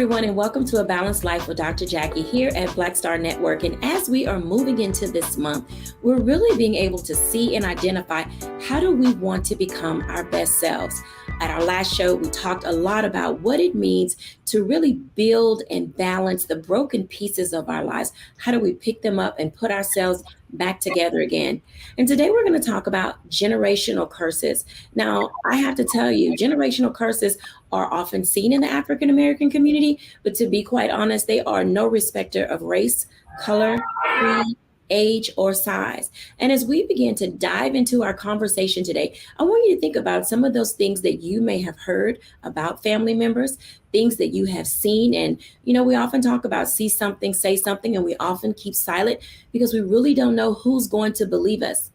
everyone, and welcome to A Balanced Life with Dr. Jacquie here at Black Star Network. And as we are moving into this month, we're really being able to see and identify how do we want to become our best selves. At our last show, we talked a lot about what it means to really build and balance the broken pieces of our lives. How do we pick them up and put ourselves back together again? And today we're going to talk about generational curses. Now, I have to tell you, generational curses are often seen in the African American community, but to be quite honest, they are no respecter of race, color, creed, age, or size. And as we begin to dive into our conversation today, I want you to think about some of those things that you may have heard about family members, things that you have seen. And, we often talk about see something, say something, and we often keep silent because we really don't know who's going to believe us.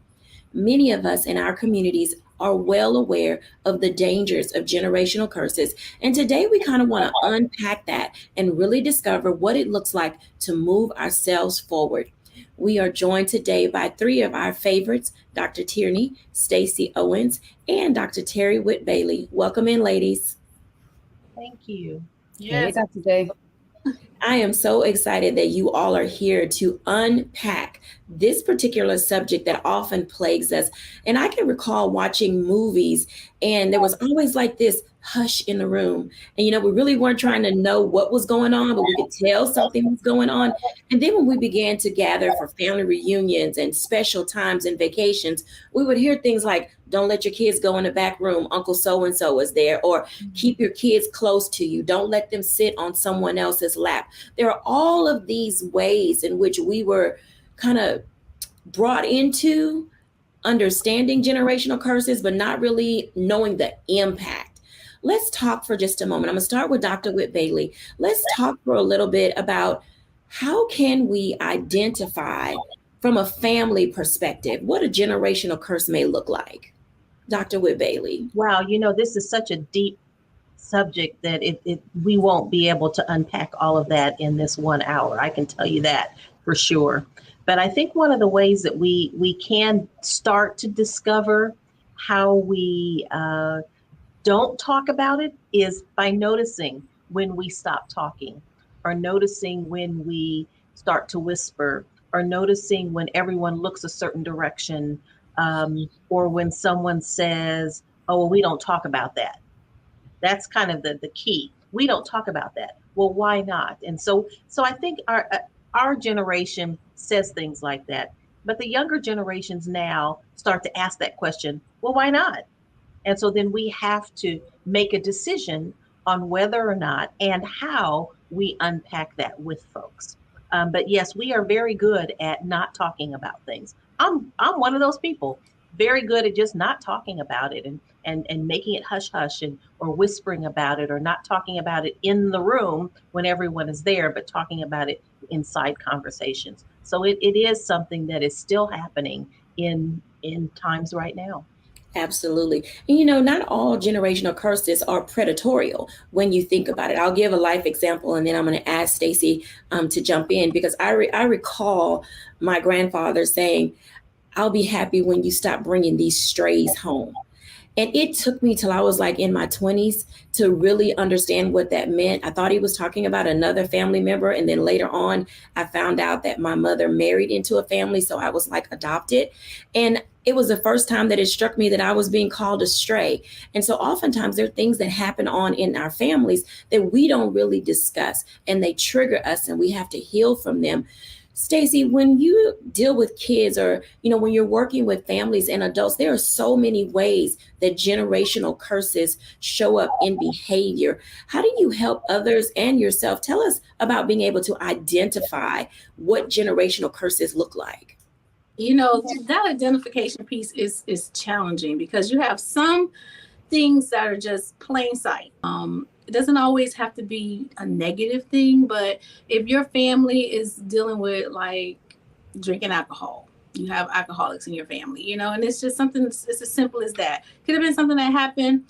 Many of us in our communities are well aware of the dangers of generational curses. And today we kind of want to unpack that and really discover what it looks like to move ourselves forward. We are joined today by three of our favorites, Dr. Tierney, Stacey Owens, and Dr. Terry Whitt-Bailey. Welcome in, ladies. Thank you. Yes. Hey, Dr. J. I am so excited that you all are here to unpack this particular subject that often plagues us. And I can recall watching movies, and there was always like this hush in the room. And, we really weren't trying to know what was going on, but we could tell something was going on. And then when we began to gather for family reunions and special times and vacations, we would hear things like, don't let your kids go in the back room. Uncle so-and-so is there. Or keep your kids close to you. Don't let them sit on someone else's lap. There are all of these ways in which we were kind of brought into understanding generational curses, but not really knowing the impact. Let's talk for just a moment. I'm going to start with Dr. Whitt-Bailey. Let's talk for a little bit about how can we identify from a family perspective what a generational curse may look like. Dr. Whitt-Bailey. Wow, this is such a deep subject that we won't be able to unpack all of that in this 1 hour. I can tell you that for sure. But I think one of the ways that we can start to discover how we don't talk about it is by noticing when we stop talking, or noticing when we start to whisper, or noticing when everyone looks a certain direction, or when someone says, oh, well, we don't talk about that. That's kind of the key. We don't talk about that. Well, why not? And so I think our generation says things like that, but the younger generations now start to ask that question, well, why not? And so then we have to make a decision on whether or not and how we unpack that with folks. But yes, we are very good at not talking about things. I'm one of those people, very good at just not talking about it and making it hush hush or whispering about it, or not talking about it in the room when everyone is there, but talking about it inside conversations. So it is something that is still happening in times right now. Absolutely. And not all generational curses are predatorial when you think about it. I'll give a life example, and then I'm going to ask Stacey to jump in, because I recall my grandfather saying, I'll be happy when you stop bringing these strays home. And it took me till I was like in my 20s to really understand what that meant. I thought he was talking about another family member. And then later on, I found out that my mother married into a family. So I was like adopted. And it was the first time that it struck me that I was being called a stray. And so oftentimes there are things that happen on in our families that we don't really discuss, and they trigger us, and we have to heal from them. Stacey, when you deal with kids, or, when you're working with families and adults, there are so many ways that generational curses show up in behavior. How do you help others and yourself? Tell us about being able to identify what generational curses look like. That identification piece is challenging, because you have some things that are just plain sight. It doesn't always have to be a negative thing, but if your family is dealing with like drinking alcohol, you have alcoholics in your family, and it's just something, it's as simple as that. Could have been something that happened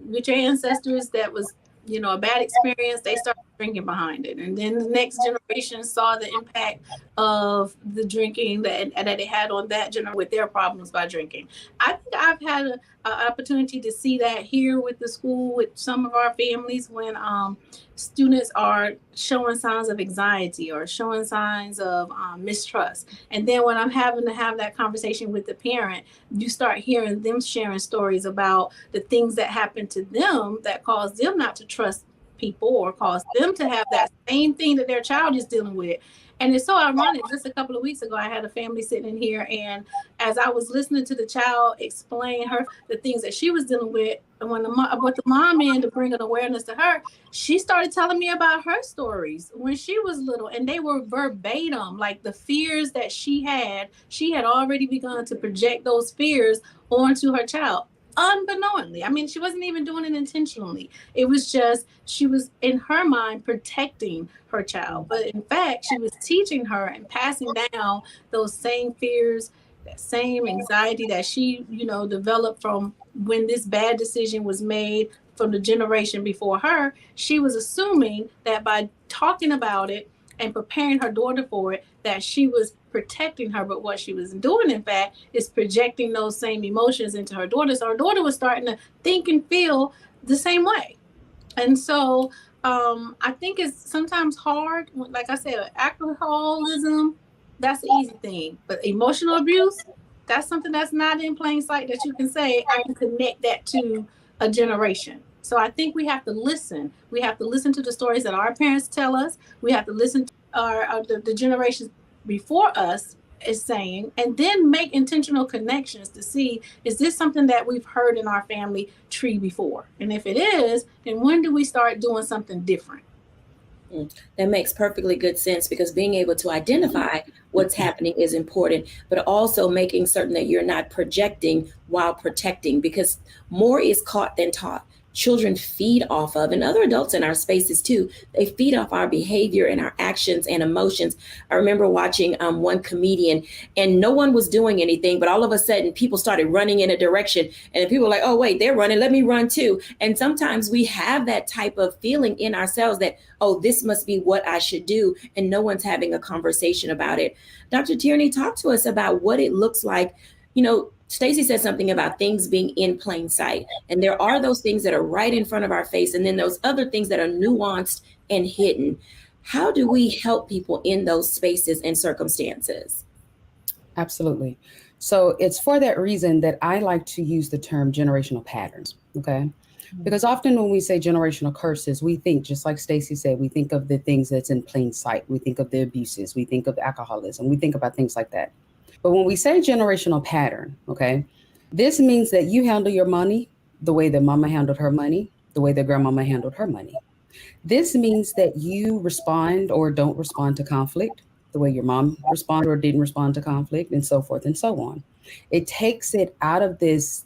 with your ancestors that was, a bad experience. They start drinking behind it. And then the next generation saw the impact of the drinking that it had on that generation with their problems by drinking. I think I've had an opportunity to see that here with the school, with some of our families, when students are showing signs of anxiety or showing signs of mistrust. And then when I'm having to have that conversation with the parent, you start hearing them sharing stories about the things that happened to them that caused them not to trust people or cause them to have that same thing that their child is dealing with. And it's so ironic. Just a couple of weeks ago, I had a family sitting in here, and as I was listening to the child explain her the things that she was dealing with, and when the mom in to bring an awareness to her, she started telling me about her stories when she was little, and they were verbatim, like the fears that she had already begun to project those fears onto her child. Unbeknowingly. I mean, she wasn't even doing it intentionally. It was just, she was in her mind protecting her child. But in fact, she was teaching her and passing down those same fears, that same anxiety that she, developed from when this bad decision was made from the generation before her. She was assuming that by talking about it and preparing her daughter for it, that she was protecting her. But what she was doing, in fact, is projecting those same emotions into her daughter. So her daughter was starting to think and feel the same way. And so I think it's sometimes hard. Like I said, alcoholism, that's the easy thing. But emotional abuse, that's something that's not in plain sight that you can say, I can connect that to a generation. So I think we have to listen. We have to listen to the stories that our parents tell us. We have to listen to the generations before us is saying, and then make intentional connections to see, is this something that we've heard in our family tree before? And if it is, then when do we start doing something different? That makes perfectly good sense, because being able to identify what's happening is important, but also making certain that you're not projecting while protecting, because more is caught than taught. Children feed off of, and other adults in our spaces too, they feed off our behavior and our actions and emotions. I remember watching one comedian, and no one was doing anything, but all of a sudden people started running in a direction, and people were like, oh wait, they're running, let me run too. And sometimes we have that type of feeling in ourselves that, oh, this must be what I should do, and no one's having a conversation about it. Dr. Tierney, talk to us about what it looks like. Stacey said something about things being in plain sight. And there are those things that are right in front of our face, and then those other things that are nuanced and hidden. How do we help people in those spaces and circumstances? Absolutely. So it's for that reason that I like to use the term generational patterns. Okay. Because often when we say generational curses, we think, just like Stacey said, we think of the things that's in plain sight. We think of the abuses. We think of alcoholism. We think about things like that. But when we say generational pattern, okay, this means that you handle your money the way that mama handled her money, the way that grandmama handled her money. This means that you respond or don't respond to conflict the way your mom responded or didn't respond to conflict, and so forth and so on. It takes it out of this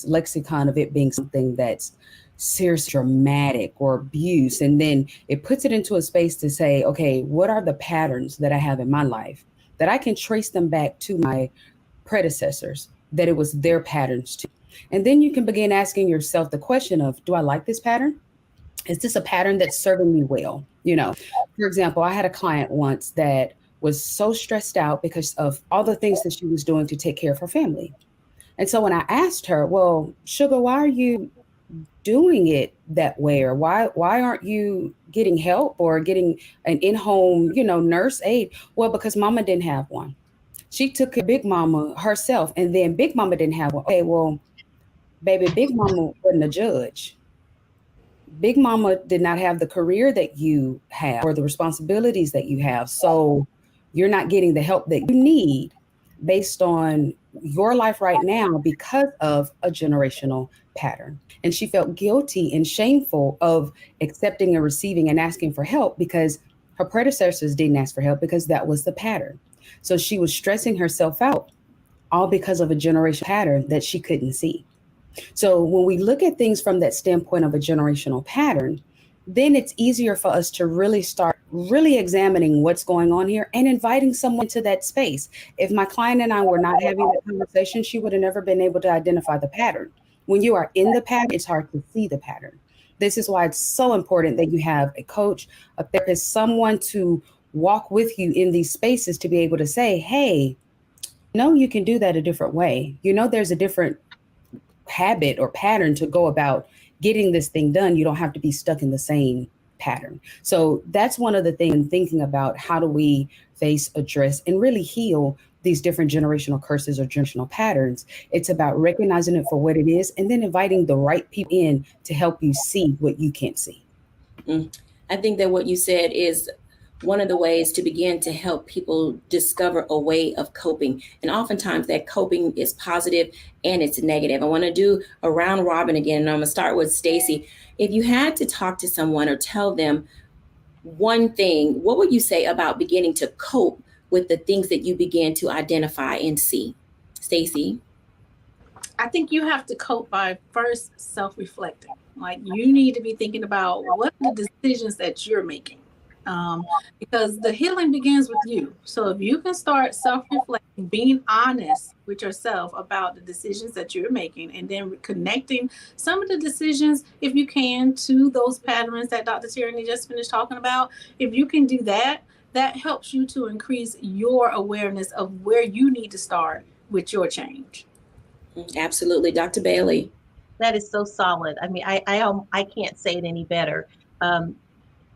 lexicon of it being something that's serious, dramatic, or abuse, and then it puts it into a space to say, okay, what are the patterns that I have in my life that I can trace them back to my predecessors, that it was their patterns too. And then you can begin asking yourself the question of, do I like this pattern? Is this a pattern that's serving me well? For example, I had a client once that was so stressed out because of all the things that she was doing to take care of her family. And so when I asked her, well, sugar, why are you doing it that way? Or why aren't you getting help or getting an in-home, nurse aide? Well, because mama didn't have one. She took care of Big Mama herself, and then Big Mama didn't have one. Okay, well, baby, Big Mama wasn't a judge. Big Mama did not have the career that you have or the responsibilities that you have. So you're not getting the help that you need based on your life right now because of a generational pattern. And she felt guilty and shameful of accepting and receiving and asking for help because her predecessors didn't ask for help because that was the pattern. So she was stressing herself out all because of a generational pattern that she couldn't see. So when we look at things from that standpoint of a generational pattern, then it's easier for us to really start examining what's going on here and inviting someone to that space. If my client and I were not having that conversation, she would have never been able to identify the pattern. When you are in the pattern, it's hard to see the pattern. This is why it's so important that you have a coach, a therapist, someone to walk with you in these spaces to be able to say, hey, no, you can do that a different way. There's a different habit or pattern to go about getting this thing done. You don't have to be stuck in the same pattern. So that's one of the things in thinking about how do we face, address, and really heal these different generational curses or generational patterns. It's about recognizing it for what it is and then inviting the right people in to help you see what you can't see. I think that what you said is one of the ways to begin to help people discover a way of coping. And oftentimes that coping is positive and it's negative. I want to do a round robin again, and I'm going to start with Stacey. If you had to talk to someone or tell them one thing, what would you say about beginning to cope with the things that you begin to identify and see? Stacey? I think you have to cope by first self-reflecting. Like, you need to be thinking about what are the decisions that you're making. Because the healing begins with you. So if you can start self-reflecting, being honest with yourself about the decisions that you're making, and then connecting some of the decisions, if you can, to those patterns that Dr. Tierney just finished talking about, if you can do that, that helps you to increase your awareness of where you need to start with your change. Absolutely. Dr. Bailey? That is so solid. I mean, I can't say it any better.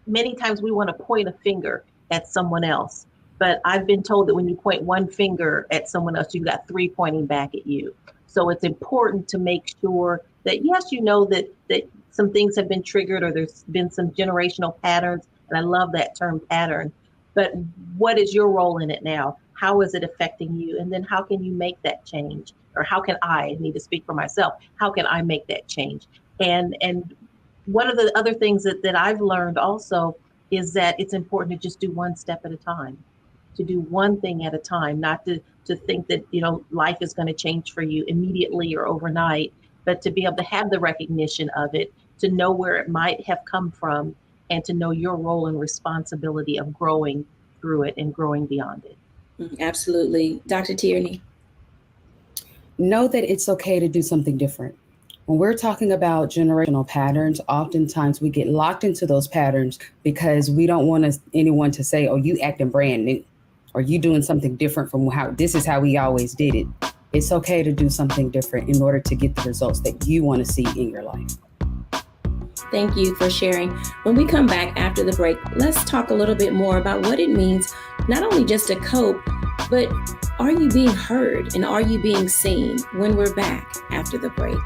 Many times we want to point a finger at someone else, but I've been told that when you point one finger at someone else, you've got three pointing back at you. So it's important to make sure that, yes, you know that some things have been triggered or there's been some generational patterns, and I love that term pattern, but what is your role in it now? How is it affecting you? And then how can you make that change? Or how can I need to speak for myself? How can I make that change? And one of the other things that I've learned also is that it's important to just do one step at a time, to do one thing at a time, not to think that, life is going to change for you immediately or overnight, but to be able to have the recognition of it, to know where it might have come from, and to know your role and responsibility of growing through it and growing beyond it. Absolutely. Dr. Tierney? Know that it's okay to do something different. When we're talking about generational patterns, oftentimes we get locked into those patterns because we don't want anyone to say, oh, you acting brand new, or you doing something different from how this is how we always did it. It's okay to do something different in order to get the results that you want to see in your life. Thank you for sharing. When we come back after the break, let's talk a little bit more about what it means, not only just to cope, but are you being heard and are you being seen when we're back after the break?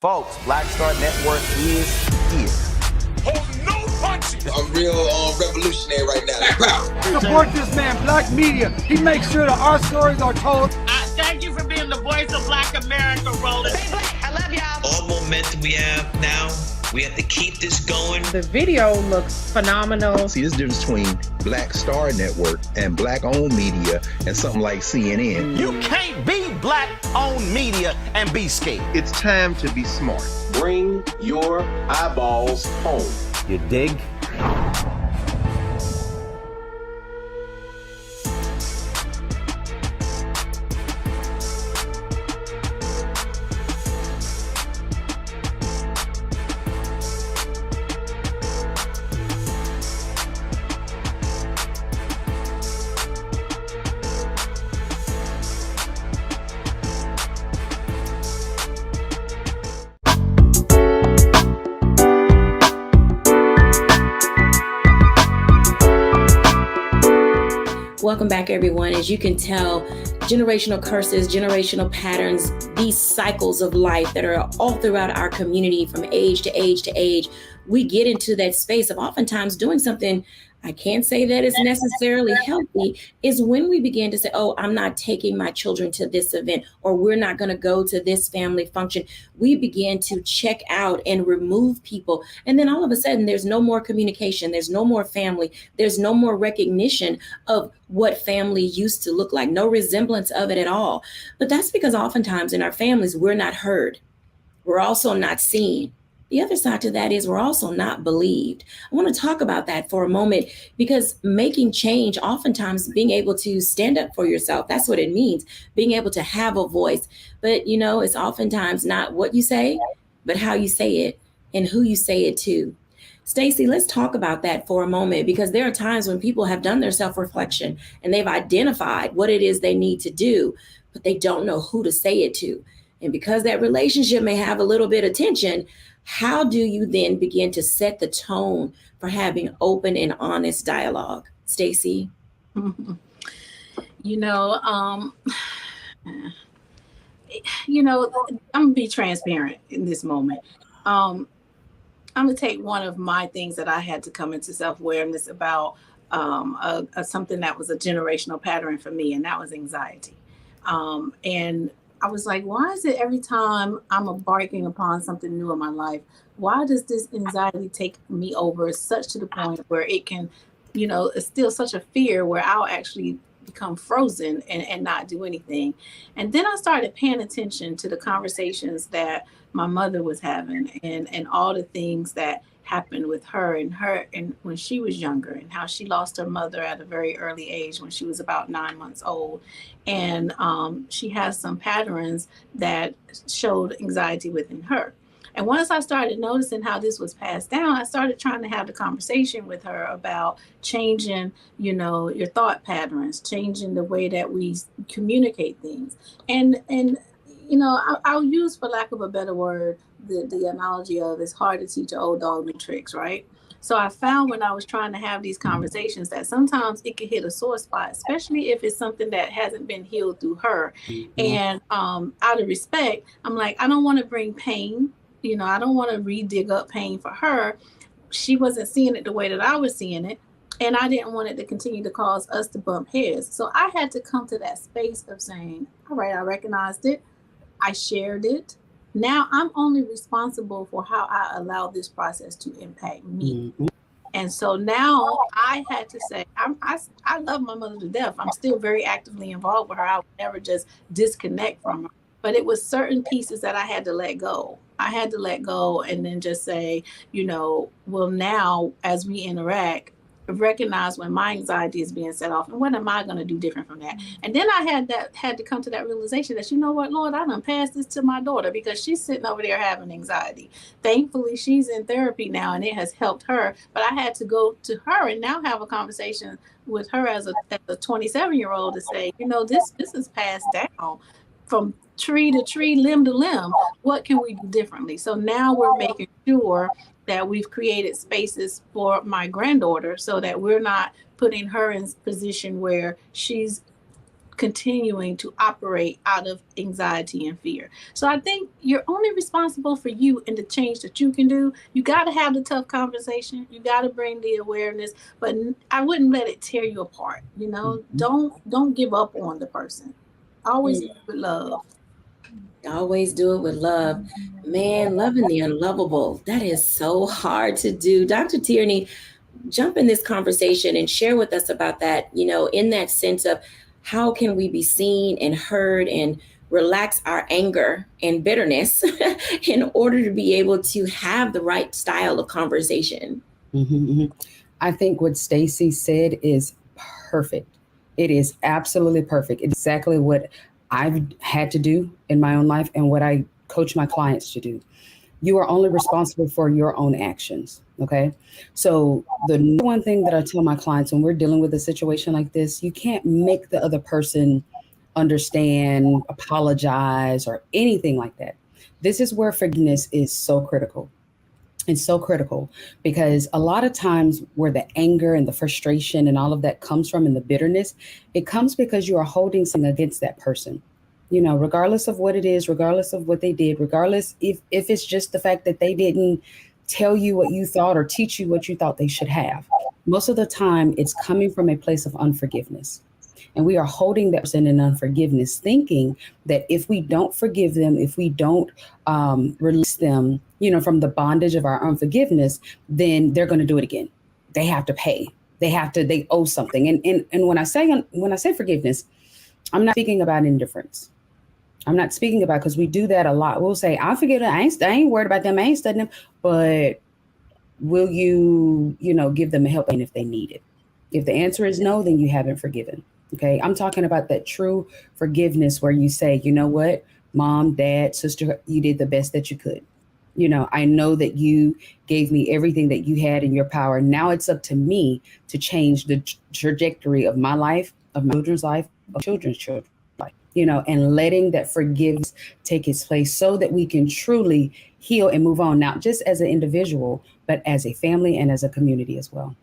Folks, Black Star Network is here. Hold no punches. I'm real revolutionary right now. Support this man, Black Media. He makes sure that our stories are told. Thank you for being the voice of Black America, Roland. Stay black. I love y'all. All momentum we have now, we have to keep this going. The video looks phenomenal. See, this difference between Black Star Network and Black-owned media and something like CNN. You can't be Black-owned media and be scared. It's time to be smart. Bring your eyeballs home. You dig? Welcome back, everyone. As you can tell, generational curses, generational patterns, these cycles of life that are all throughout our community from age to age to age, we get into that space of oftentimes doing something I can't say that is necessarily healthy, is when we begin to say, oh, I'm not taking my children to this event, or we're not going to go to this family function. We begin to check out and remove people. And then all of a sudden, there's no more communication. There's no more family. There's no more recognition of what family used to look like, no resemblance of it at all. But that's because oftentimes in our families, we're not heard. We're also not seen, the other side to that is we're also not believed. I want to talk about that for a moment, because making change, oftentimes being able to stand up for yourself, that's what it means, being able to have a voice. But, it's oftentimes not what you say, but how you say it and who you say it to. Stacey, let's talk about that for a moment, because there are times when people have done their self-reflection and they've identified what it is they need to do, but they don't know who to say it to. And because that relationship may have a little bit of tension, how do you then begin to set the tone for having open and honest dialogue? Stacey? You know, I'm gonna be transparent in this moment. I'm gonna take one of my things that I had to come into self-awareness about, something that was a generational pattern for me, and that was anxiety. And I was like, why is it every time I'm embarking upon something new in my life, why does this anxiety take me over such to the point where it can, it's still such a fear where I'll actually become frozen and not do anything. And then I started paying attention to the conversations that my mother was having, and all the things that happened with her and when she was younger, and how she lost her mother at a very early age when she was about 9 months old. And she has some patterns that showed anxiety within her. And once I started noticing how this was passed down, I started trying to have the conversation with her about changing, your thought patterns, changing the way that we communicate things. And I'll use, for lack of a better word, the analogy of it's hard to teach an old dog new tricks, right? So I found when I was trying to have these conversations that sometimes it could hit a sore spot, especially if it's something that hasn't been healed through her. And out of respect, I'm like, I don't want to bring pain. I don't want to re-dig up pain for her. She wasn't seeing it the way that I was seeing it. And I didn't want it to continue to cause us to bump heads. So I had to come to that space of saying, all right, I recognized it. I shared it. Now I'm only responsible for how I allow this process to impact me. And so now I had to say, I love my mother to death. I'm still very actively involved with her. I would never just disconnect from her. But it was certain pieces that I had to let go. I had to let go and then just say, well, now as we interact, recognize when my anxiety is being set off and what am I going to do different from that. And then I had to come to that realization that, Lord, I done passed this to my daughter because she's sitting over there having anxiety. Thankfully, she's in therapy now and it has helped her. But I had to go to her and now have a conversation with her as a 27-year-old to say, this is passed down from tree to tree, limb to limb. What can we do differently? So now we're making sure that we've created spaces for my granddaughter so that we're not putting her in a position where she's continuing to operate out of anxiety and fear. So I think you're only responsible for you and the change that you can do. You got to have the tough conversation. You got to bring the awareness, but I wouldn't let it tear you apart. Don't give up on the person. Always do it with love. Always do it with love. Man, loving the unlovable. That is so hard to do. Dr. Tierney, jump in this conversation and share with us about that, in that sense of how can we be seen and heard and relax our anger and bitterness in order to be able to have the right style of conversation. I think what Stacey said is perfect. It is absolutely perfect. It's exactly what I've had to do in my own life and what I coach my clients to do. You are only responsible for your own actions. Okay. So the number one thing that I tell my clients when we're dealing with a situation like this, you can't make the other person understand, apologize, or anything like that. This is where forgiveness is so critical. It's so critical because a lot of times where the anger and the frustration and all of that comes from and the bitterness, it comes because you are holding something against that person, regardless of what it is, regardless of what they did, regardless if it's just the fact that they didn't tell you what you thought or teach you what you thought they should have. Most of the time, it's coming from a place of unforgiveness. And we are holding that person in unforgiveness, thinking that if we don't forgive them, if we don't release them, from the bondage of our unforgiveness, then they're going to do it again. They have to pay. They owe something. And when I say forgiveness, I'm not speaking about indifference. I'm not speaking about, because we do that a lot. We'll say, I forget, I ain't worried about them. I ain't studying them. But will you, give them a help if they need it? If the answer is no, then you haven't forgiven. Okay. I'm talking about that true forgiveness where you say, you know what, mom, dad, sister, you did the best that you could. I know that you gave me everything that you had in your power. Now it's up to me to change the trajectory of my life, of my children's life, of children's children's life, and letting that forgiveness take its place so that we can truly heal and move on, not just as an individual, but as a family and as a community as well.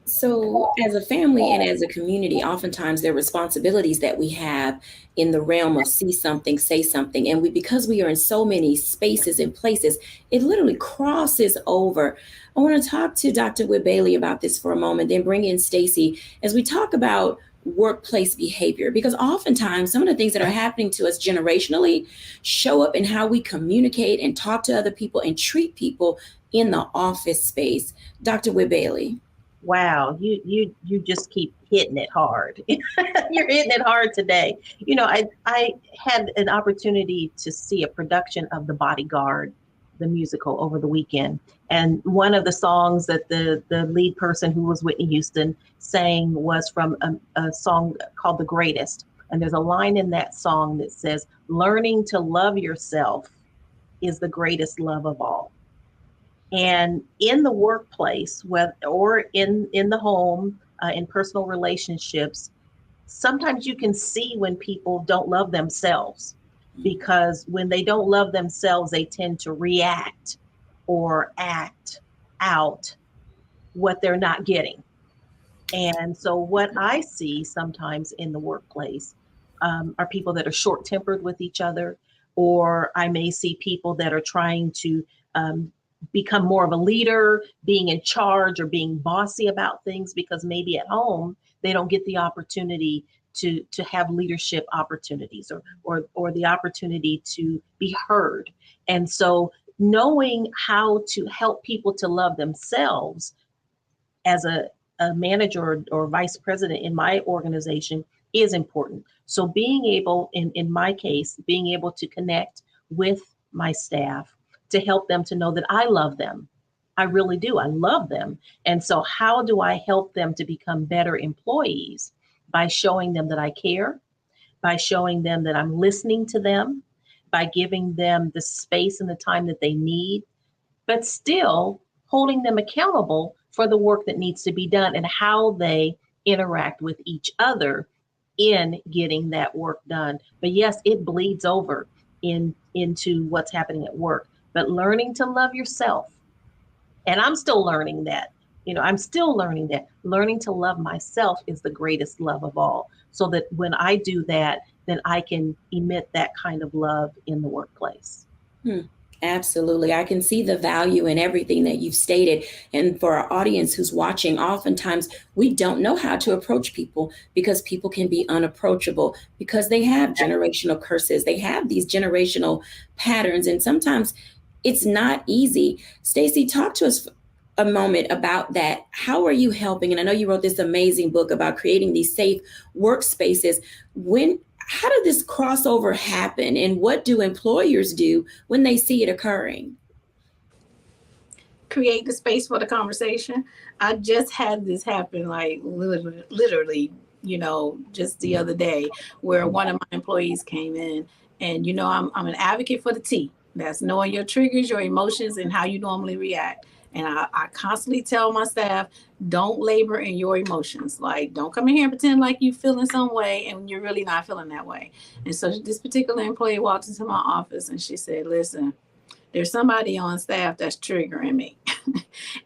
So, as a family and as a community, oftentimes there are responsibilities that we have in the realm of see something, say something. And because we are in so many spaces and places, it literally crosses over. I want to talk to Dr. Whit Bailey about this for a moment, then bring in Stacey as we talk about workplace behavior, because oftentimes some of the things that are happening to us generationally show up in how we communicate and talk to other people and treat people in the office space. Dr. Whit Bailey. Wow, you just keep hitting it hard. You're hitting it hard today. I had an opportunity to see a production of The Bodyguard, the musical, over the weekend. And one of the songs that the lead person, who was Whitney Houston, sang was from a song called The Greatest. And there's a line in that song that says, learning to love yourself is the greatest love of all. And in the workplace, or in the home, in personal relationships, sometimes you can see when people don't love themselves, because when they don't love themselves, they tend to react or act out what they're not getting. And so what I see sometimes in the workplace are people that are short-tempered with each other, or I may see people that are trying to become more of a leader, being in charge or being bossy about things, because maybe at home they don't get the opportunity to have leadership opportunities or the opportunity to be heard. And so knowing how to help people to love themselves as a manager or vice president in my organization is important. So being able, in my case, being able to connect with my staff to help them to know that I love them. I really do. I love them. And so how do I help them to become better employees? By showing them that I care, by showing them that I'm listening to them, by giving them the space and the time that they need, but still holding them accountable for the work that needs to be done and how they interact with each other in getting that work done. But yes, it bleeds over into what's happening at work. But learning to love yourself, and I'm still learning that. I'm still learning that. Learning to love myself is the greatest love of all. So that when I do that, then I can emit that kind of love in the workplace. Absolutely. I can see the value in everything that you've stated. And for our audience who's watching, oftentimes we don't know how to approach people because people can be unapproachable because they have generational curses. They have these generational patterns. And sometimes it's not easy. Stacey, talk to us a moment about that. How are you helping? And I know you wrote this amazing book about creating these safe workspaces. How did this crossover happen, and what do employers do when they see it occurring? Create the space for the conversation. I just had this happen, like literally, just the other day, where one of my employees came in, and I'm an advocate for the T. That's knowing your triggers, your emotions, and how you normally react. And I constantly tell my staff, don't labor in your emotions. Like, don't come in here and pretend like you feel in some way and you're really not feeling that way. And so this particular employee walked into my office and she said, listen, there's somebody on staff that's triggering me.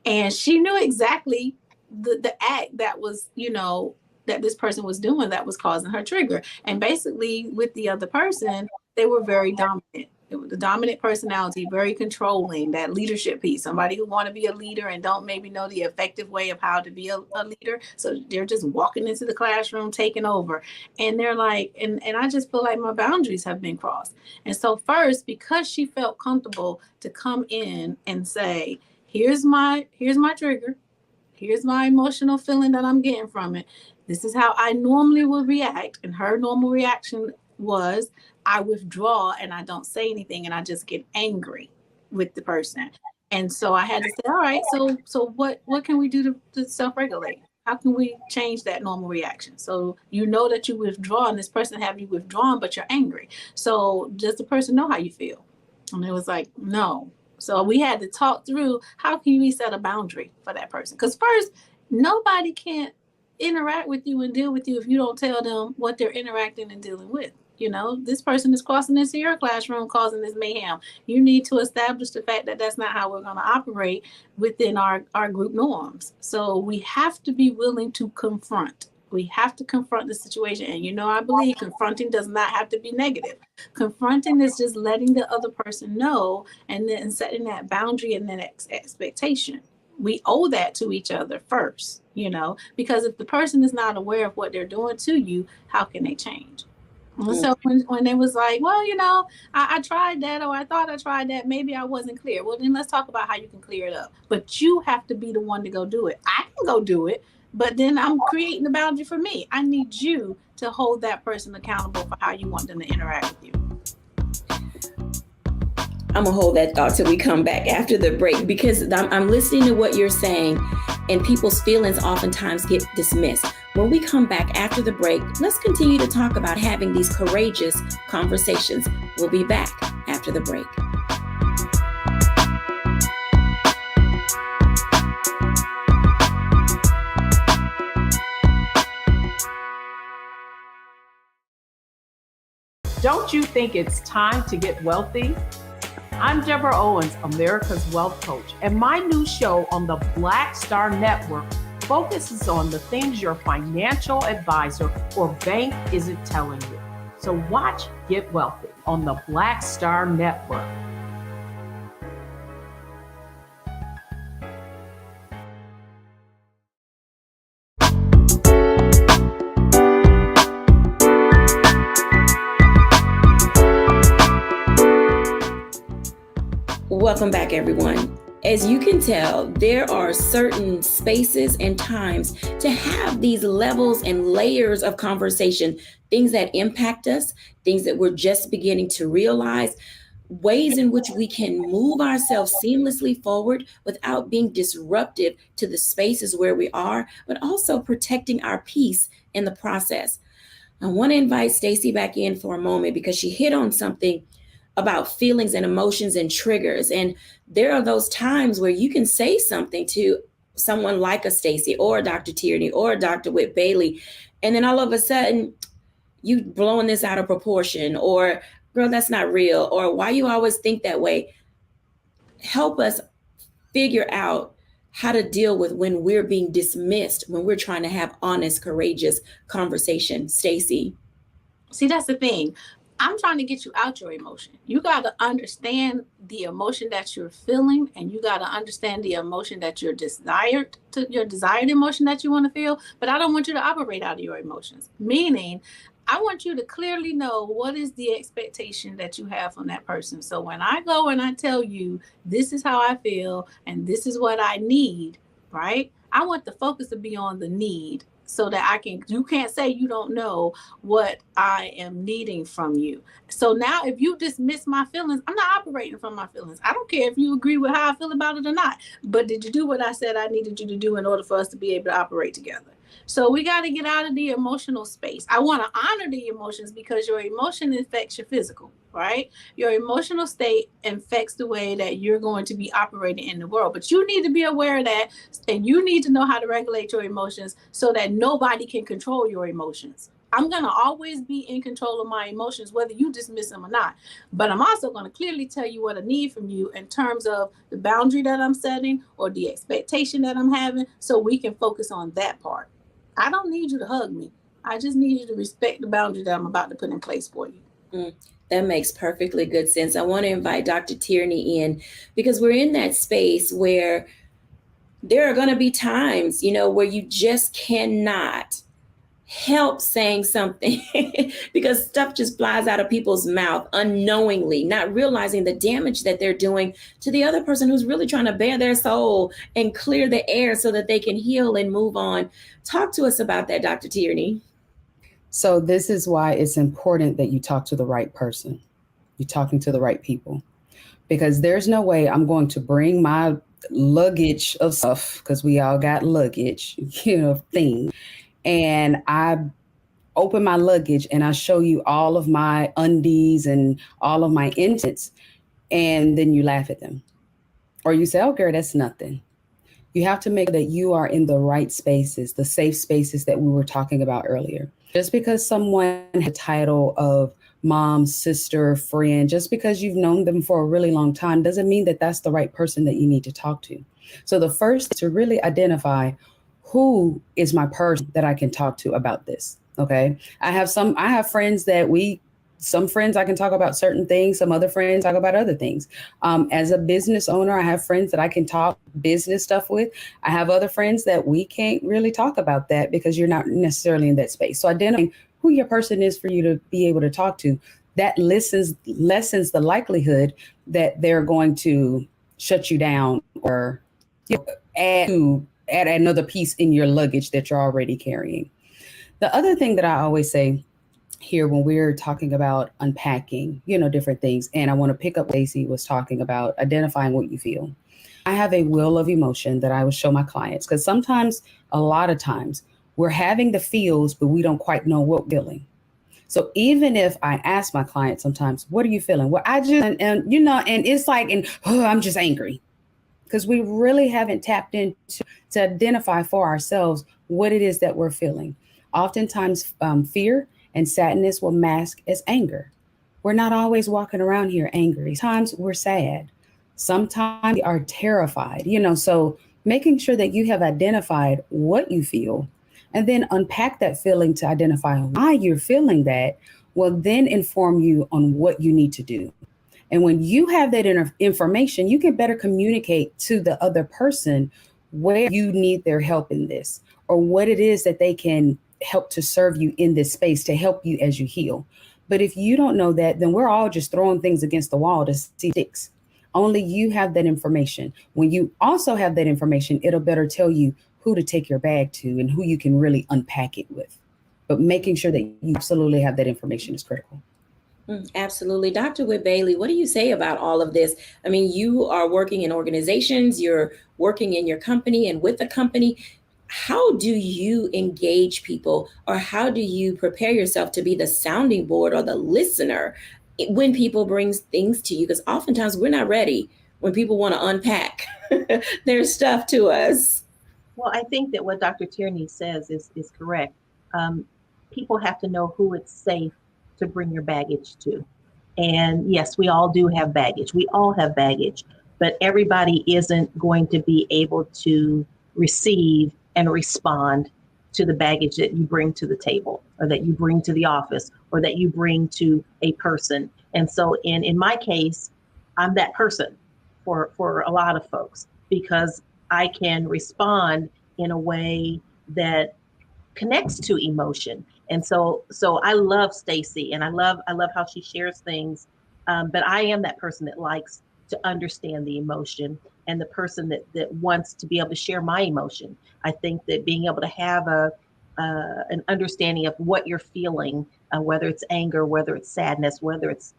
And she knew exactly the act that was, that this person was doing that was causing her trigger. And basically with the other person, they were very dominant. It was the dominant personality, very controlling, that leadership piece, somebody who want to be a leader and don't maybe know the effective way of how to be a leader. So they're just walking into the classroom, taking over. And they're like, and I just feel like my boundaries have been crossed. And so first, because she felt comfortable to come in and say, here's my trigger. Here's my emotional feeling that I'm getting from it. This is how I normally would react. And her normal reaction was I withdraw and I don't say anything and I just get angry with the person. And so I had to say, all right, so what can we do to self-regulate? How can we change that normal reaction? So you know that you withdraw and this person have you withdrawn, but you're angry. So does the person know how you feel? And it was like, no. So we had to talk through how can we set a boundary for that person? Because first, nobody can interact with you and deal with you if you don't tell them what they're interacting and dealing with. You know, this person is crossing into your classroom, causing this mayhem. You need to establish the fact that that's not how we're going to operate within our group norms. So we have to be willing to confront. We have to confront the situation. And, you know, I believe confronting does not have to be negative. Confronting is just letting the other person know and then setting that boundary and then expectation. We owe that to each other first, you know, because if the person is not aware of what they're doing to you, how can they change? And so when it was like, well, you know, I tried that, or I thought I tried that, maybe I wasn't clear. Well, then let's talk about how you can clear it up. But you have to be the one to go do it. I can go do it, but then I'm creating a boundary for me. I need you to hold that person accountable for how you want them to interact with you. I'm gonna hold that thought till we come back after the break, because I'm listening to what you're saying and people's feelings oftentimes get dismissed. When we come back after the break, let's continue to talk about having these courageous conversations. We'll be back after the break. Don't you think it's time to get wealthy? I'm Deborah Owens, America's Wealth Coach, and my new show on the Black Star Network focuses on the things your financial advisor or bank isn't telling you. So watch Get Wealthy on the Black Star Network. Welcome back, everyone. As you can tell, there are certain spaces and times to have these levels and layers of conversation, things that impact us, things that we're just beginning to realize, ways in which we can move ourselves seamlessly forward without being disruptive to the spaces where we are, but also protecting our peace in the process. I want to invite Stacey back in for a moment because she hit on something about feelings and emotions and triggers. And there are those times where you can say something to someone like a Stacey or a Dr. Tierney or a Dr. Whit Bailey, and then all of a sudden you blowing this out of proportion, or girl, that's not real, or why you always think that way. Help us figure out how to deal with when we're being dismissed, when we're trying to have honest, courageous conversation. Stacey. See, that's the thing. I'm trying to get you out your emotion. You got to understand the emotion that you're feeling, and you got to understand the emotion that your desired emotion that you want to feel. But I don't want you to operate out of your emotions. Meaning, I want you to clearly know what is the expectation that you have from that person. So when I go and I tell you, this is how I feel and this is what I need, right? I want the focus to be on the need, so that you can't say you don't know what I am needing from you. So now if you dismiss my feelings, I'm not operating from my feelings. I don't care if you agree with how I feel about it or not, but did you do what I said I needed you to do in order for us to be able to operate together? So we got to get out of the emotional space. I want to honor the emotions because your emotion affects your physical, right? Your emotional state affects the way that you're going to be operating in the world. But you need to be aware of that, and you need to know how to regulate your emotions so that nobody can control your emotions. I'm going to always be in control of my emotions, whether you dismiss them or not. But I'm also going to clearly tell you what I need from you in terms of the boundary that I'm setting or the expectation that I'm having, so we can focus on that part. I don't need you to hug me. I just need you to respect the boundary that I'm about to put in place for you. That makes perfectly good sense. I want to invite Dr. Tierney in because we're in that space where there are going to be times, where you just cannot help saying something because stuff just flies out of people's mouth unknowingly, not realizing the damage that they're doing to the other person who's really trying to bare their soul and clear the air so that they can heal and move on. Talk to us about that, Dr. Tierney. So this is why it's important that you talk to the right person. You're talking to the right people, because there's no way I'm going to bring my luggage of stuff, because we all got luggage, things. And I open my luggage and I show you all of my undies and all of my intimates, and then you laugh at them. Or you say, oh, girl, that's nothing. You have to make sure that you are in the right spaces, the safe spaces that we were talking about earlier. Just because someone has a title of mom, sister, friend, just because you've known them for a really long time doesn't mean that that's the right person that you need to talk to. So the first is to really identify who is my person that I can talk to about this. Okay. I have friends that some friends I can talk about certain things. Some other friends talk about other things. As a business owner, I have friends that I can talk business stuff with. I have other friends that we can't really talk about that because you're not necessarily in that space. So identifying who your person is for you to be able to talk to, that lessens the likelihood that they're going to shut you down or add another piece in your luggage that you're already carrying. The other thing that I always say here when we're talking about unpacking, different things, and I want to pick up what Stacey was talking about, identifying what you feel. I have a wheel of emotion that I will show my clients, because a lot of times, we're having the feels, but we don't quite know what we're feeling. So even if I ask my clients sometimes, what are you feeling? Well, I just, and it's like, I'm just angry. Because we really haven't tapped into to identify for ourselves what it is that we're feeling. Oftentimes, fear and sadness will mask as anger. We're not always walking around here angry. Sometimes we're sad. Sometimes we are terrified. So making sure that you have identified what you feel and then unpack that feeling to identify why you're feeling that will then inform you on what you need to do. And when you have that information, you can better communicate to the other person where you need their help in this, or what it is that they can help to serve you in this space to help you as you heal. But if you don't know that, then we're all just throwing things against the wall to see sticks. Only you have that information. When you also have that information, it'll better tell you who to take your bag to and who you can really unpack it with. But making sure that you absolutely have that information is critical. Absolutely. Dr. Whit Bailey, what do you say about all of this? I mean, you are working in organizations, you're working in your company and with the company. How do you engage people, or how do you prepare yourself to be the sounding board or the listener when people bring things to you? Because oftentimes we're not ready when people want to unpack their stuff to us. Well, I think that what Dr. Tierney says is correct. People have to know who it's safe to bring your baggage to. And yes, we all do have baggage. We all have baggage, but everybody isn't going to be able to receive and respond to the baggage that you bring to the table, or that you bring to the office, or that you bring to a person. And so in my case, I'm that person for a lot of folks, because I can respond in a way that connects to emotion. And so I love Stacey, and I love how she shares things. But I am that person that likes to understand the emotion, and the person that wants to be able to share my emotion. I think that being able to have an understanding of what you're feeling, whether it's anger, whether it's sadness, whether it's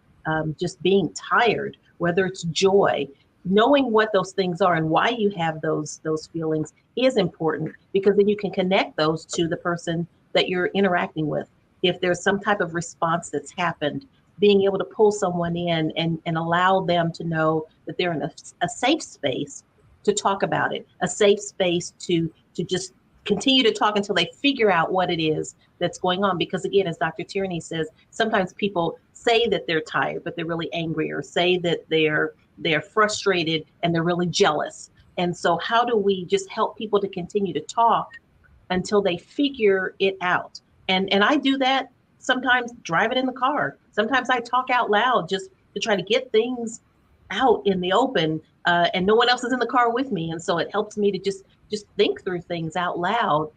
just being tired, whether it's joy, knowing what those things are and why you have those feelings is important, because then you can connect those to the person that you're interacting with. If there's some type of response that's happened, being able to pull someone in and allow them to know that they're in a safe space to talk about it, a safe space to just continue to talk until they figure out what it is that's going on. Because again, as Dr. Tierney says, sometimes people say that they're tired, but they're really angry, or say that they're frustrated and they're really jealous. And so how do we just help people to continue to talk until they figure it out? And I do that sometimes driving in the car. Sometimes I talk out loud just to try to get things out in the open, and no one else is in the car with me. And so it helps me to just think through things out loud,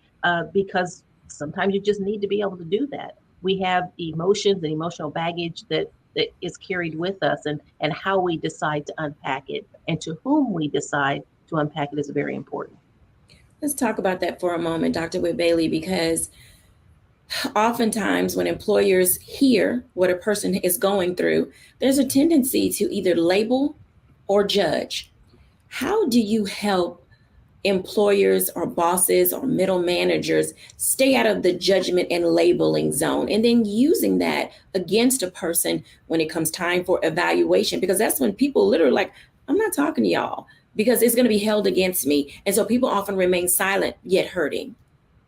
because sometimes you just need to be able to do that. We have emotions and emotional baggage that is carried with us, and how we decide to unpack it and to whom we decide to unpack it is very important. Let's talk about that for a moment, Dr. Whit Bailey, because Oftentimes when employers hear what a person is going through, there's a tendency to either label or judge. How do you help employers or bosses or middle managers stay out of the judgment and labeling zone, and then using that against a person when it comes time for evaluation? Because that's when people literally like, I'm not talking to y'all because it's going to be held against me. And so people often remain silent yet hurting.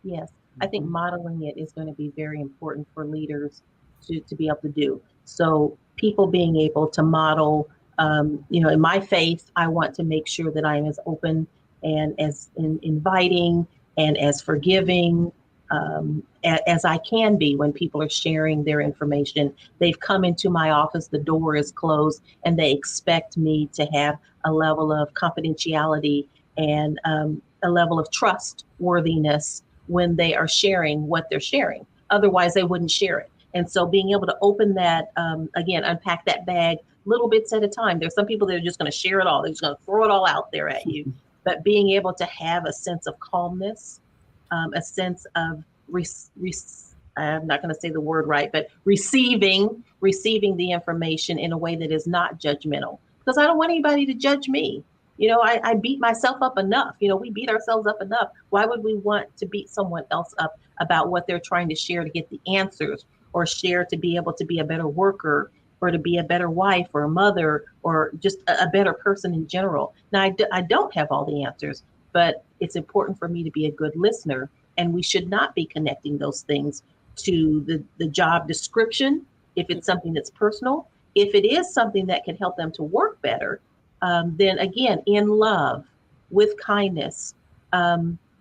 Yes, I think modeling it is going to be very important for leaders to be able to do. So people being able to model, in my faith, I want to make sure that I am as open and as inviting and as forgiving as I can be when people are sharing their information. They've come into my office, the door is closed, and they expect me to have a level of confidentiality and a level of trustworthiness when they are sharing what they're sharing. Otherwise, they wouldn't share it. And so being able to open that, again, unpack that bag little bits at a time. There's some people that are just going to share it all. They're just going to throw it all out there at you. But being able to have a sense of calmness, a sense of, I'm not going to say the word right, but receiving the information in a way that is not judgmental. Because I don't want anybody to judge me. I beat myself up enough. We beat ourselves up enough. Why would we want to beat someone else up about what they're trying to share to get the answers, or share to be able to be a better worker, or to be a better wife or a mother, or just a better person in general? Now, I don't have all the answers, but it's important for me to be a good listener. And we should not be connecting those things to the job description if it's something that's personal. If it is something that can help them to work better, then again, in love, with kindness,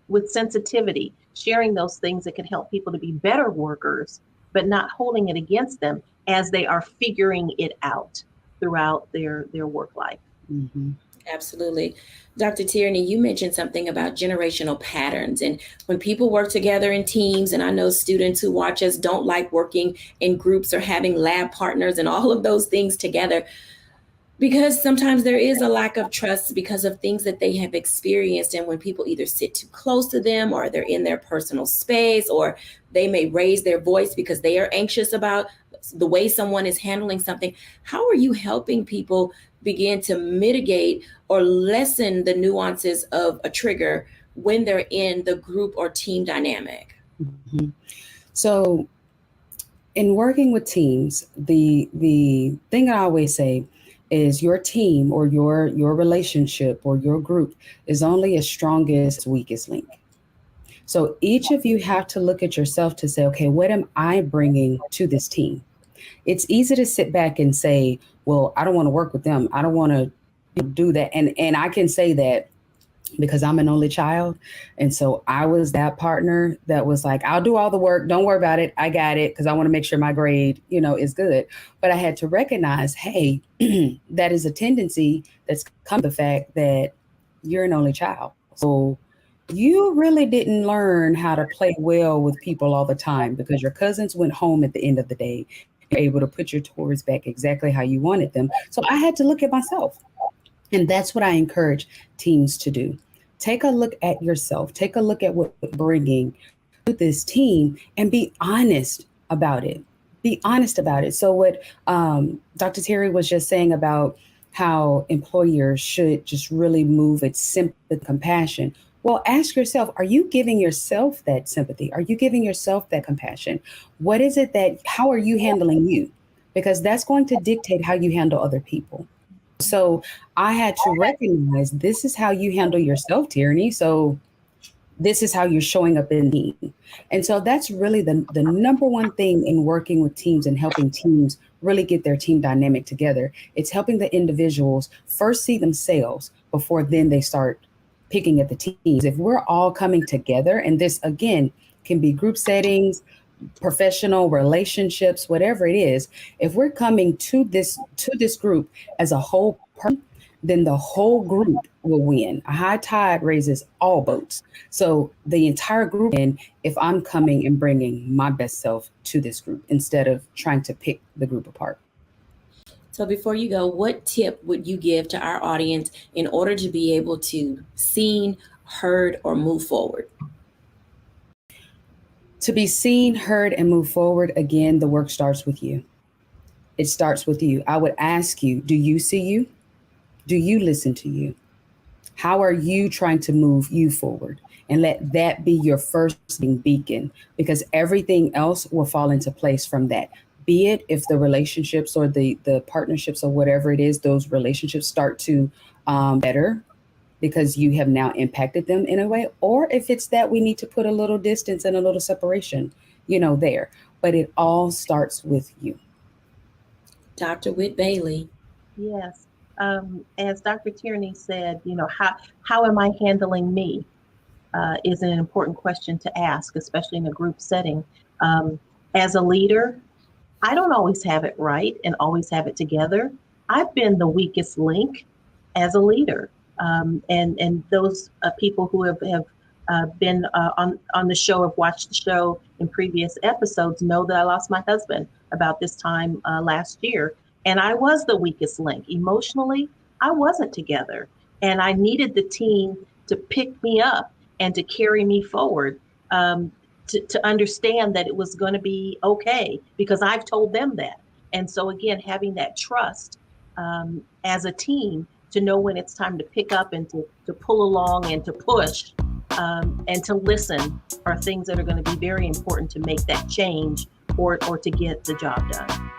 with sensitivity, sharing those things that can help people to be better workers, but not holding it against them as they are figuring it out throughout their work life. Mm-hmm. Absolutely. Dr. Tierney, you mentioned something about generational patterns, and when people work together in teams, and I know students who watch us don't like working in groups or having lab partners and all of those things together, because sometimes there is a lack of trust because of things that they have experienced. And when people either sit too close to them, or they're in their personal space, or they may raise their voice because they are anxious about the way someone is handling something, how are you helping people begin to mitigate or lessen the nuances of a trigger when they're in the group or team dynamic? Mm-hmm. So in working with teams, the thing I always say is your team or your relationship or your group is only as strong as its weakest link. So each of you have to look at yourself to say, okay, what am I bringing to this team? It's easy to sit back and say, well, I don't want to work with them. I don't want to do that. And I can say that because I'm an only child. And so I was that partner that was like, I'll do all the work. Don't worry about it. I got it. Because I want to make sure my grade, is good. But I had to recognize, hey, that is a tendency that's come to the fact that you're an only child. So you really didn't learn how to play well with people all the time because your cousins went home at the end of the day. You're able to put your toys back exactly how you wanted them. So I had to look at myself. And that's what I encourage teams to do. Take a look at yourself. Take a look at what you're bringing to this team and be honest about it. Be honest about it. So what Dr. Terry was just saying about how employers should just really move with sympathy and compassion. Well, ask yourself, are you giving yourself that sympathy? Are you giving yourself that compassion? What is it how are you handling you? Because that's going to dictate how you handle other people. So I had to recognize this is how you handle yourself, Tierney. So this is how you're showing up in the team. And so that's really the number one thing in working with teams and helping teams really get their team dynamic together. It's helping the individuals first see themselves before then they start picking at the teams. If we're all coming together, and this again can be group settings, professional relationships, whatever it is, if we're coming to this group as a whole person, then the whole group will win. A high tide raises all boats. So the entire group, and if I'm coming and bringing my best self to this group instead of trying to pick the group apart. So before you go, what tip would you give to our audience in order to be able to seen, heard, or move forward? To be seen, heard, and move forward, again, the work starts with you. It starts with you. I would ask you, do you see you? Do you listen to you? How are you trying to move you forward? And let that be your first beacon, because everything else will fall into place from that. Be it if the relationships or the partnerships or whatever it is, those relationships start to better because you have now impacted them in a way, or if it's that we need to put a little distance and a little separation, there. But it all starts with you. Dr. Whit Bailey. Yes. As Dr. Tierney said, how am I handling me is an important question to ask, especially in a group setting. As a leader, I don't always have it right and always have it together. I've been the weakest link as a leader. And those people who have been on the show, have watched the show in previous episodes, know that I lost my husband about this time last year. And I was the weakest link. Emotionally, I wasn't together. And I needed the team to pick me up and to carry me forward, to understand that it was going to be okay, because I've told them that. And so again, having that trust as a team to know when it's time to pick up and to pull along and to push and to listen are things that are going to be very important to make that change or to get the job done.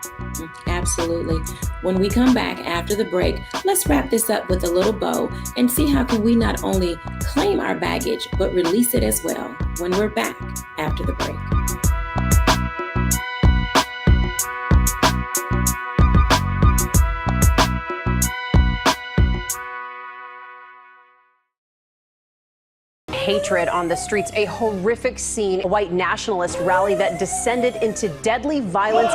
Absolutely. When we come back after the break, let's wrap this up with a little bow and see how can we not only claim our baggage, but release it as well when we're back after the break. Hatred on the streets, a horrific scene, a white nationalist rally that descended into deadly violence.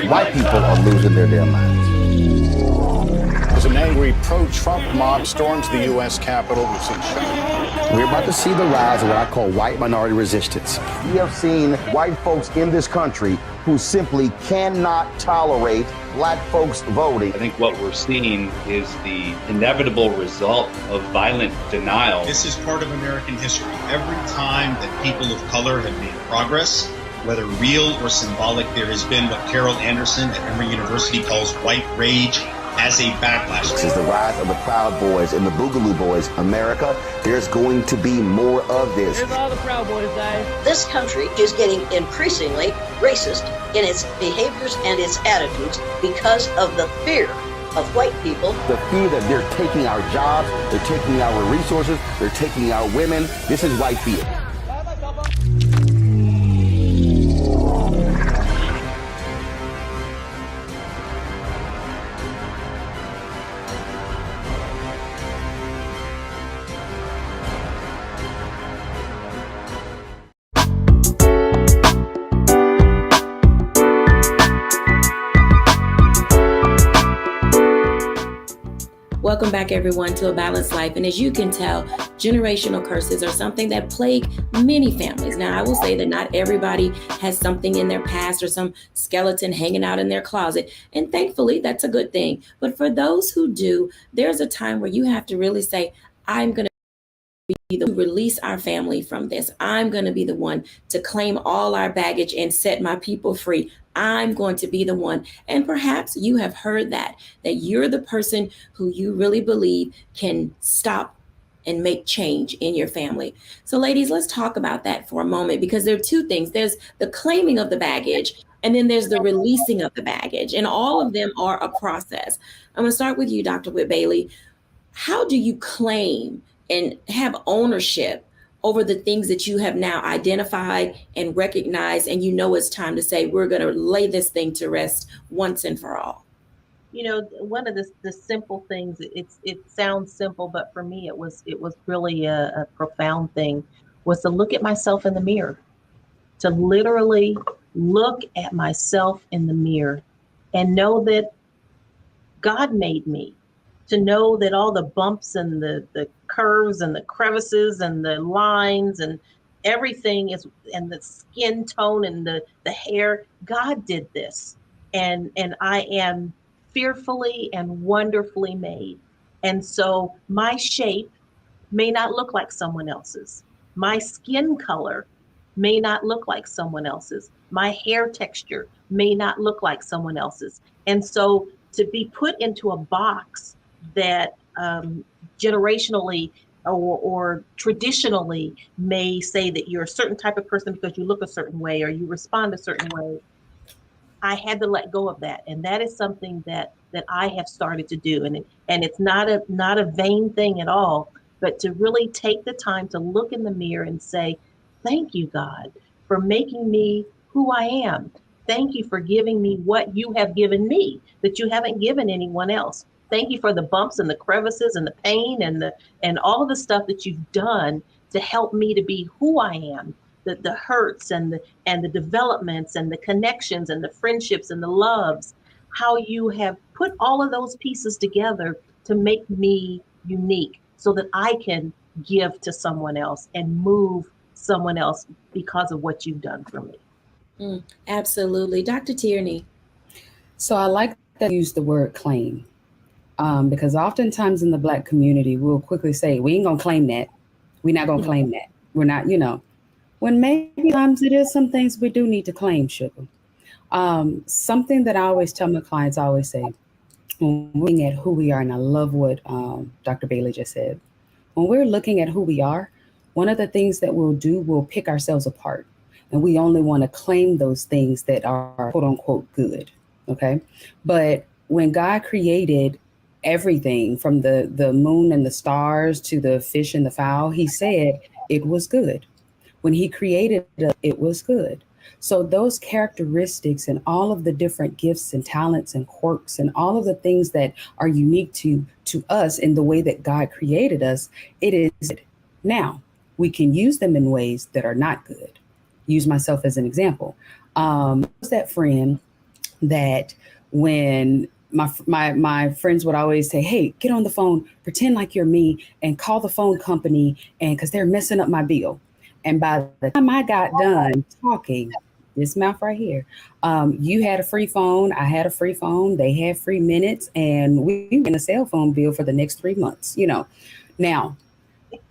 White people are losing their damn minds. As an angry pro-Trump mob storms the U.S. Capitol, we've seen shooting. We're about to see the rise of what I call white minority resistance. We have seen white folks in this country who simply cannot tolerate black folks voting. I think what we're seeing is the inevitable result of violent denial. This is part of American history. Every time that people of color have made progress, whether real or symbolic, there has been what Carol Anderson at Emory University calls white rage as a backlash. This is the rise of the Proud Boys and the Boogaloo Boys. America, there's going to be more of this. Here's all the Proud Boys, guys. This country is getting increasingly racist in its behaviors and its attitudes because of the fear of white people. The fear that they're taking our jobs, they're taking our resources, they're taking our women. This is white fear. Welcome back, everyone, to A Balanced Life. And as you can tell, generational curses are something that plague many families. Now, I will say that not everybody has something in their past or some skeleton hanging out in their closet. And thankfully, that's a good thing. But for those who do, there's a time where you have to really say, I'm going to be the release our family from this. I'm going to be the one to claim all our baggage and set my people free. I'm going to be the one. And perhaps you have heard that you're the person who you really believe can stop and make change in your family. So ladies, let's talk about that for a moment, because there are two things. There's the claiming of the baggage, and then there's the releasing of the baggage. And all of them are a process. I'm going to start with you, Dr. Whit Bailey. How do you claim and have ownership over the things that you have now identified and recognized, and you know it's time to say, we're going to lay this thing to rest once and for all? You know, one of the simple things, it sounds simple, but for me, it was really a profound thing, was to look at myself in the mirror, to literally look at myself in the mirror and know that God made me, to know that all the bumps and the curves and the crevices and the lines and everything is, and the skin tone and the hair, God did this. And I am fearfully and wonderfully made. And so my shape may not look like someone else's. My skin color may not look like someone else's. My hair texture may not look like someone else's. And so to be put into a box that generationally or traditionally may say that you're a certain type of person because you look a certain way or you respond a certain way, I had to let go of that. And that is something that I have started to do. And it's not a vain thing at all, but to really take the time to look in the mirror and say, thank you, God, for making me who I am. Thank you for giving me what you have given me that you haven't given anyone else. Thank you for the bumps and the crevices and the pain and all of the stuff that you've done to help me to be who I am. The hurts and the developments and the connections and the friendships and the loves, how you have put all of those pieces together to make me unique so that I can give to someone else and move someone else because of what you've done for me. Absolutely. Dr. Tierney. So I like that you use the word claim, because oftentimes in the Black community, we'll quickly say, we ain't going to claim that. We're not going to claim that. We're not, when maybe times it is some things we do need to claim, sugar. Something that I always tell my clients, I always say, when we're looking at who we are, and I love what Dr. Bailey just said, when we're looking at who we are, one of the things that we'll do, we'll pick ourselves apart. And we only want to claim those things that are quote unquote good. Okay. But when God created everything from the moon and the stars to the fish and the fowl, he said it was good. When he created it was good. So those characteristics and all of the different gifts and talents and quirks and all of the things that are unique to us in the way that God created us, it is good. Now, we can use them in ways that are not good. Use myself as an example. Was that friend that when my friends would always say, hey, get on the phone, pretend like you're me and call the phone company and because they're messing up my bill. And by the time I got done talking, this mouth right here, you had a free phone, I had a free phone, they had free minutes, and we in a cell phone bill for the next 3 months, Now,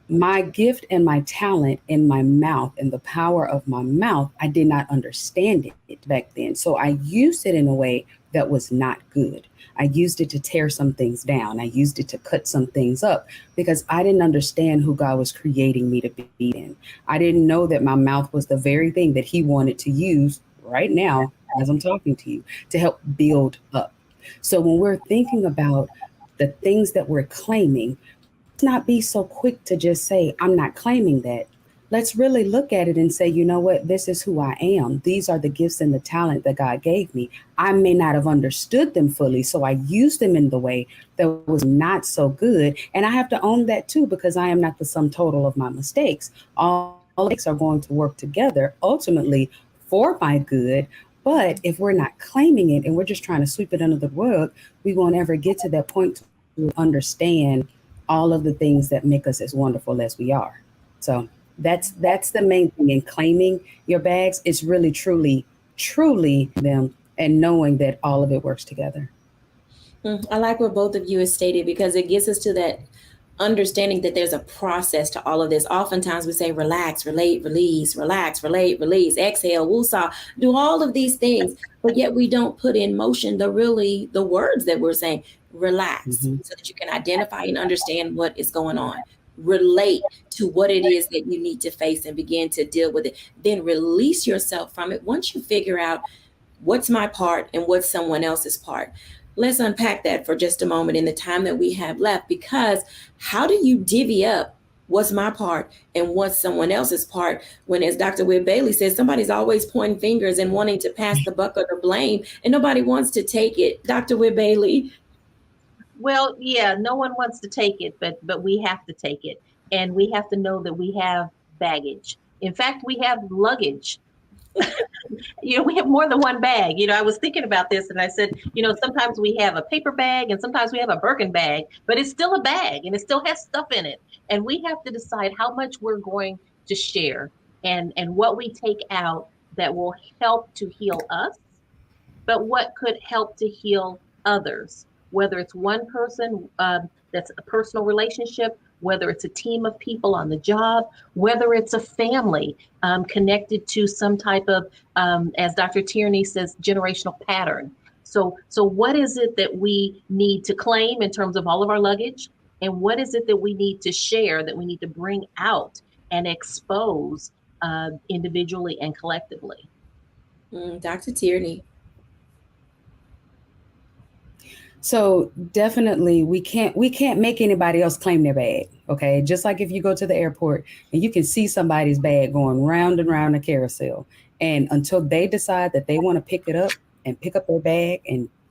my gift and my talent in my mouth and the power of my mouth, I did not understand it back then. So I used it in a way that was not good. I used it to tear some things down. I used it to cut some things up because I didn't understand who God was creating me to be in. I didn't know that my mouth was the very thing that he wanted to use right now as I'm talking to you to help build up. So when we're thinking about the things that we're claiming, let's not be so quick to just say, I'm not claiming that. Let's really look at it and say, you know what? This is who I am. These are the gifts and the talent that God gave me. I may not have understood them fully, so I used them in the way that was not so good. And I have to own that too, because I am not the sum total of my mistakes. All mistakes are going to work together ultimately for my good. But if we're not claiming it and we're just trying to sweep it under the rug, we won't ever get to that point to understand all of the things that make us as wonderful as we are. So that's the main thing in claiming your bags. It's really, truly them and knowing that all of it works together. I like what both of you have stated because it gets us to that understanding that there's a process to all of this. Oftentimes we say relax, relate, release, relax, relate, release, exhale, woosah, do all of these things, but yet we don't put in motion the words that we're saying. Relax, so that you can identify and understand what is going on. Relate to what it is that you need to face and begin to deal with it. Then release yourself from it once you figure out what's my part and what's someone else's part. Let's unpack that for just a moment in the time that we have left, because how do you divvy up what's my part and what's someone else's part when, as Dr. Whit Bailey says, somebody's always pointing fingers and wanting to pass the buck or the blame and nobody wants to take it? Dr. Whit Bailey. Well, yeah, no one wants to take it, but we have to take it. And we have to know that we have baggage. In fact, we have luggage. We have more than one bag. I was thinking about this and I said, sometimes we have a paper bag and sometimes we have a Birkin bag, but it's still a bag and it still has stuff in it. And we have to decide how much we're going to share and what we take out that will help to heal us, but what could help to heal others, whether it's one person that that's a personal relationship, whether it's a team of people on the job, whether it's a family connected to some type of, as Dr. Tierney says, generational pattern. So what is it that we need to claim in terms of all of our luggage? And what is it that we need to share, that we need to bring out and expose individually and collectively? Dr. Tierney. So definitely we can't make anybody else claim their bag. Okay. Just like if you go to the airport and you can see somebody's bag going round and round a carousel, and until they decide that they want to pick it up and pick up their bag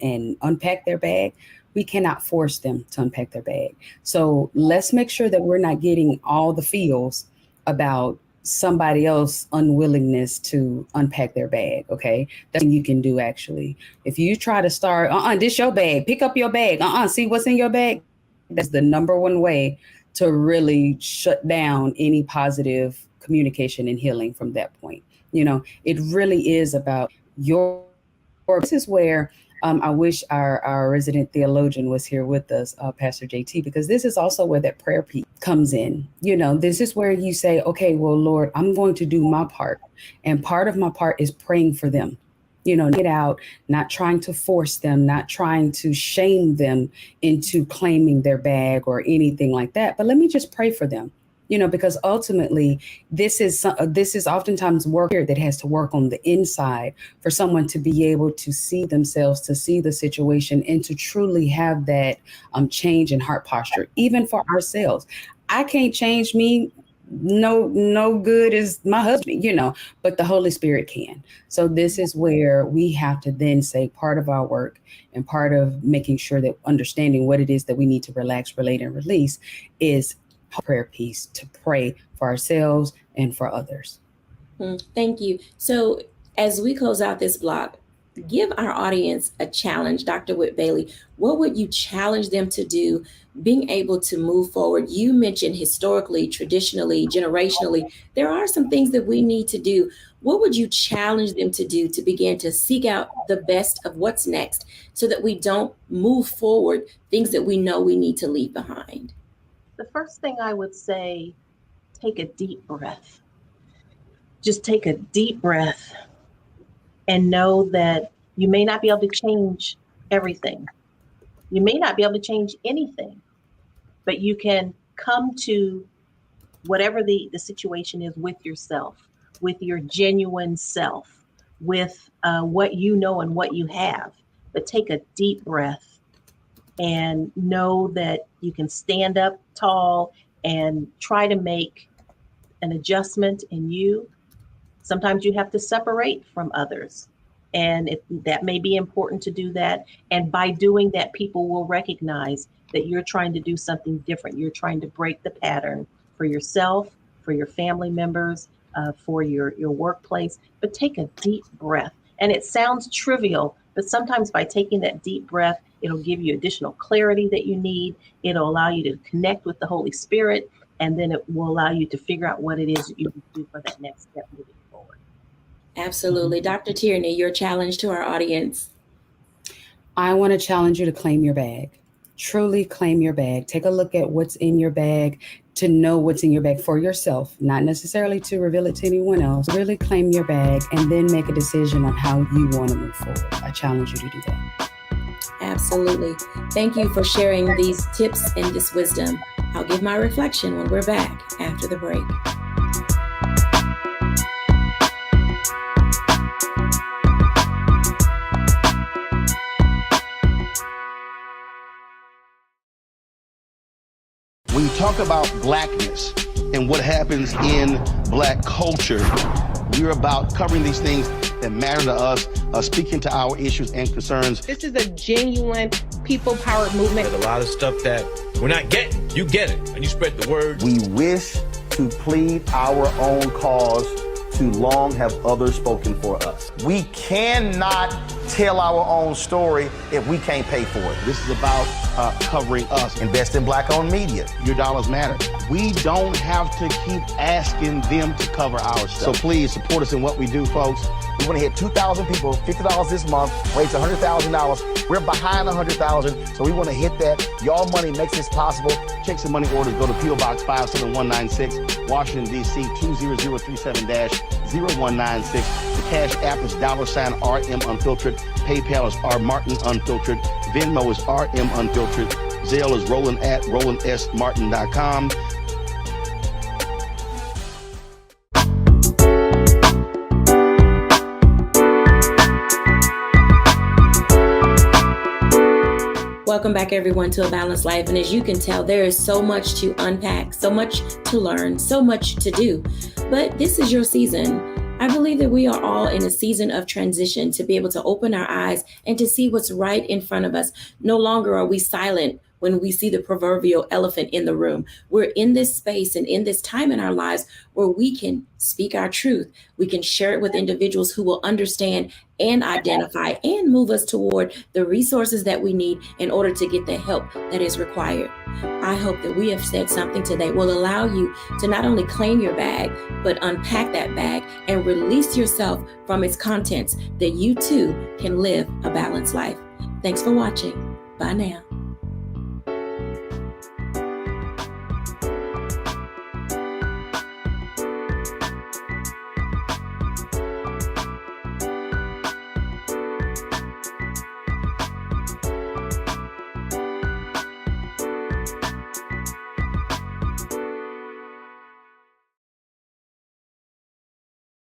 and unpack their bag, we cannot force them to unpack their bag. So let's make sure that we're not getting all the feels about somebody else's unwillingness to unpack their bag. Okay. That's what you can do actually. If you try to start, this your bag, pick up your bag, see what's in your bag. That's the number one way to really shut down any positive communication and healing from that point. It really is about this is where I wish our resident theologian was here with us, Pastor JT, because this is also where that prayer piece comes in. This is where you say, okay, well, Lord, I'm going to do my part. And part of my part is praying for them, get out, not trying to force them, not trying to shame them into claiming their bag or anything like that. But let me just pray for them. Because ultimately this is oftentimes work here that has to work on the inside for someone to be able to see themselves, to see the situation, and to truly have that change in heart posture, even for ourselves. I can't change me. No good is my husband, but the Holy Spirit can. So this is where we have to then say part of our work and part of making sure that understanding what it is that we need to relax, relate, and release is prayer piece to pray for ourselves and for others. Thank you. So as we close out this block, give our audience a challenge. Dr. Whit Bailey, what would you challenge them to do, being able to move forward? You mentioned historically, traditionally, generationally, there are some things that we need to do. What would you challenge them to do to begin to seek out the best of what's next so that we don't move forward things that we know we need to leave behind? The first thing I would say, take a deep breath. Just take a deep breath and know that you may not be able to change everything. You may not be able to change anything, but you can come to whatever the situation is with yourself, with your genuine self, with what you know and what you have. But take a deep breath and know that you can stand up tall and try to make an adjustment in you. Sometimes you have to separate from others, and that may be important to do that. And by doing that, people will recognize that you're trying to do something different. You're trying to break the pattern for yourself, for your family members, for your workplace. But take a deep breath. And it sounds trivial, but sometimes by taking that deep breath, it'll give you additional clarity that you need. It'll allow you to connect with the Holy Spirit, and then it will allow you to figure out what it is that you can do for that next step moving forward. Absolutely. Dr. Tierney, your challenge to our audience. I want to challenge you to claim your bag. Truly claim your bag. Take a look at what's in your bag, to know what's in your bag for yourself, not necessarily to reveal it to anyone else. Really claim your bag and then make a decision on how you want to move forward. I challenge you to do that. Absolutely. Thank you for sharing these tips and this wisdom. I'll give my reflection when we're back after the break. When you talk about blackness and what happens in black culture, we're about covering these things that matter to us, speaking to our issues and concerns. This is a genuine people-powered movement. There's a lot of stuff that we're not getting. You get it, and you spread the word. We wish to plead our own cause. Too long have others spoken for us. We cannot tell our own story if we can't pay for it. This is about covering us. Invest in Black-owned media. Your dollars matter. We don't have to keep asking them to cover our stuff. So please support us in what we do, folks. We want to hit 2,000 people, $50 this month, raise $100,000. We're behind 100,000, so we want to hit that. Y'all money makes this possible. Checks and money orders go to P.O. Box 57196, Washington, D.C. 20037-0196. The Cash App is $RM Unfiltered. PayPal is R Martin Unfiltered. Venmo is RM Unfiltered. Zelle is Roland at RolandSMartin.com. Welcome back, everyone, to A Balanced Life. And as you can tell, there is so much to unpack, so much to learn, so much to do. But this is your season. I believe that we are all in a season of transition to be able to open our eyes and to see what's right in front of us. No longer are we silent when we see the proverbial elephant in the room. We're in this space and in this time in our lives where we can speak our truth. We can share it with individuals who will understand and identify and move us toward the resources that we need in order to get the help that is required. I hope that we have said something today will allow you to not only claim your bag, but unpack that bag and release yourself from its contents, that you too can live a balanced life. Thanks for watching. Bye now.